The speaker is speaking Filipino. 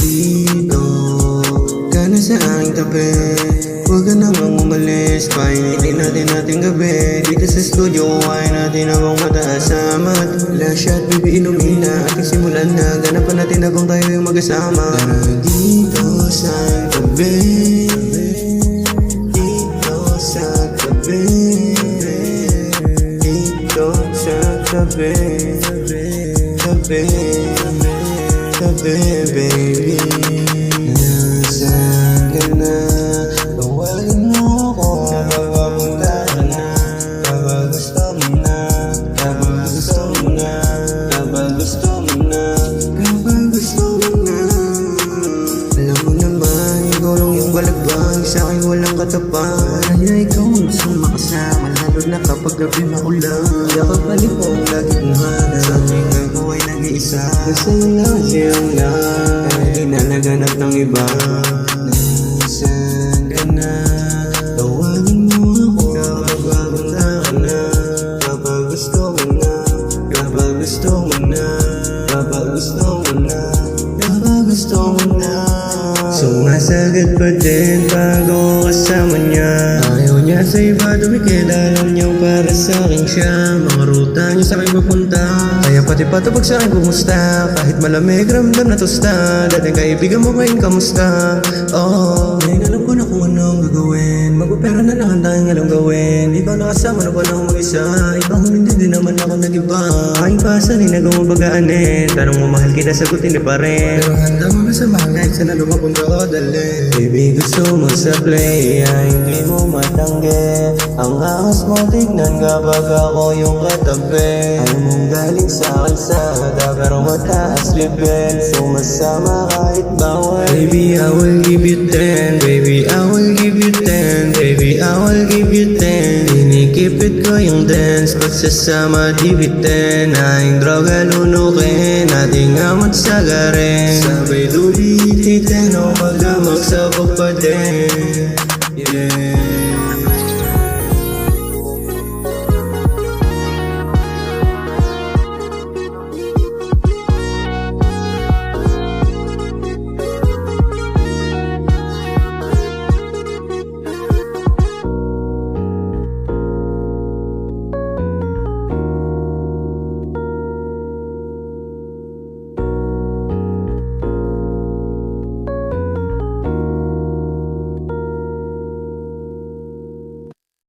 dito ka na sa aking tabi. Huwag ka namang umalis, painitin natin ating gabi. Dito sa studio, kuhain natin habang mataas sa mat. Flash at baby, inumin na ating simulan na. Ganapan natin habang tayo yung mag-asama. Tara dito sa tabi, dito sa tabi, dito sa tabi, tabi, tabi, baby. Nasaan ka na? Tawagin mo ako kapag papunta ka na. Kapag gusto mo na, kapag gusto mo na, kapag gusto mo na, kapag gusto mo na. Alam mo naman, ikaw lang yung balagbag, sa'kin walang katapat. Kaya ikaw ang gusto makasama, lalo na kapag gabi maulan. Kaya kapalik mo ang lagi kong hanap, sa tuwing ako ay nag-iisa. Kasi yun lang siyang lang, kaya di na naganap ng iba. Nasaan ka na? Tawagin mo ako kapag papunta ka na. Kapag gusto mo na, kapag gusto mo na, kapag gusto mo na, kapag gusto mo na. Sumasagad pa din pag ako kasama niya. Ayaw niya sa iba dumikit, alam niyang para sa akin siya. Mga ruta niya sa akin papunta, kaya pati patupag sa akin kumusta. Kahit malamig ramdam na tusta, dating kaibigan mo ngayon kamusta. Oh, ngayon alam ko na kung anong gagawin. Mag-opera na lang ang tayong alam gawin. Ikaw nakasama na pala akong mag-isa, ikaw hindi din naman ako nag-iba. Aking pasan ay nagumabagaanin, tanong mo mahal kita sagot hindi pa rin. Pero handa mo na sa mga sa na lumapunta ko dali. Baby gusto mo sa play, ay hindi mo matanggi. Ang ahas mo tignan kapag ako yung katabi. Alam mong galing sa kalsada pero mataas level. Sumasama kahit bawal. Baby I will give you 10, baby I will give you 10, baby I will give you 10. Inikipit ko yung dance, pagsasama di bitin. Aing droga lunukin, ating amot sagarin. Sabay lulitin o magamak sa pa din.